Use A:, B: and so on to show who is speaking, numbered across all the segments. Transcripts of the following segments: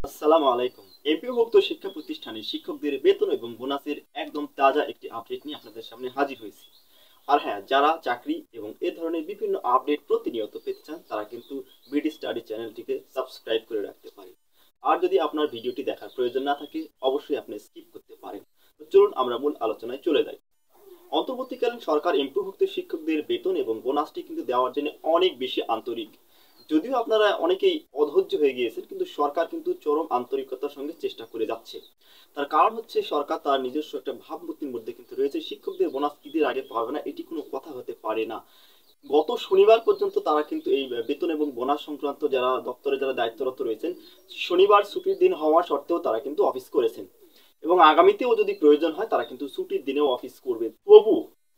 A: আসসালামু আলাইকুম। এমপিওভুক্ত শিক্ষা প্রতিষ্ঠানে শিক্ষকদের বেতন এবং বোনাসের একদম তাজা একটি আপডেট নিয়ে আপনাদের সামনে হাজির হয়েছি। আর হ্যাঁ, যারা চাকরি এবং এ ধরনের বিভিন্ন আপডেট প্রতিনিয়ত পেতে চান তারা কিন্তু বিডি স্টাডি চ্যানেলটিকে সাবস্ক্রাইব করে রাখতে পারেন। আর যদি আপনার ভিডিওটি দেখার প্রয়োজন না থাকে অবশ্যই আপনি স্কিপ করতে পারেন। তো চলুন আমরা মূল আলোচনায় চলে যাই। অন্তর্বর্তীকালীন সরকার এমপিওভুক্ত শিক্ষকদের বেতন এবং বোনাসটি কিন্তু দেওয়ার জন্য অনেক বেশি আন্তরিক। যদিও আপনারা অনেকেই অধৈর্য হয়ে গিয়েছেন, কিন্তু সরকার কিন্তু চরম আন্তরিকতার সঙ্গে চেষ্টা করে যাচ্ছে। তার কারণ হচ্ছে সরকার তার নিজস্ব একটা ভাবমূর্তির মধ্যে কিন্তু রয়েছে, শিক্ষকদের বোনাস ঈদের আগে পাবে না এটি কোনো কথা হতে পারে না। গত শনিবার পর্যন্ত তারা কিন্তু এই বেতন এবং বোনাস সংক্রান্ত যারা দপ্তরে যারা দায়িত্বরত রয়েছেন, শনিবার ছুটির দিন হওয়া সত্ত্বেও তারা কিন্তু অফিস করেছেন এবং আগামীতেও যদি প্রয়োজন হয় তারা কিন্তু ছুটির দিনেও অফিস করবে।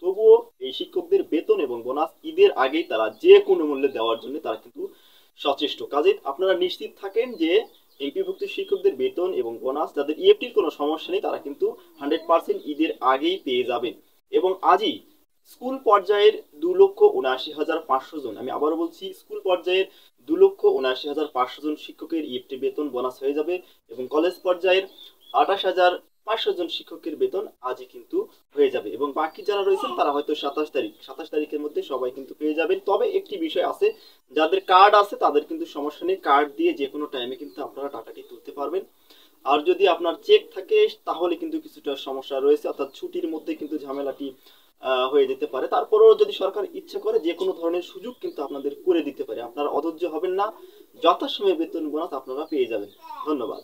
A: তবুও এই শিক্ষকদের বেতন এবং বোনাস ঈদের আগেই তারা যে কোনো মূল্যে দেওয়ার জন্য তারা কিন্তু সচেষ্ট। কাজে আপনারা নিশ্চিত থাকেন যে এমপিভুক্ত শিক্ষকদের বেতন এবং বোনাস যাদের ইএফটির কোনো সমস্যা নেই তারা কিন্তু 100% ঈদের আগেই পেয়ে যাবেন। এবং আজই স্কুল পর্যায়ের 2,79,500 জন, আমি আবারও বলছি, স্কুল পর্যায়ের 2,79,500 জন শিক্ষকের ইএফটি বেতন বোনাস হয়ে যাবে এবং কলেজ পর্যায়ের 28,500 জন শিক্ষকের বেতন আজই কিন্তু হয়ে যাবে এবং বাকি যারা রয়েছেন তারা হয়তো 27 তারিখের মধ্যে সবাই কিন্তু পেয়ে যাবেন। তবে একটি বিষয় আছে, যাদের কার্ড আছে তাদের কিন্তু সমস্যা নেই, কার্ড দিয়ে যে কোনো টাইমে কিন্তু আপনারা টাকাটি তুলতে পারবেন। আর যদি আপনার চেক থাকে তাহলে কিন্তু কিছুটা সমস্যা রয়েছে, অর্থাৎ ছুটির মধ্যে কিন্তু ঝামেলাটি হয়ে যেতে পারে। তারপরেও যদি সরকার ইচ্ছা করে যে কোনো ধরনের সুযোগ কিন্তু আপনাদের করে দিতে পারে। আপনারা অধৈর্য হবেন না, যথাসময়ে বেতন বোনাস আপনারা পেয়ে যাবেন। ধন্যবাদ।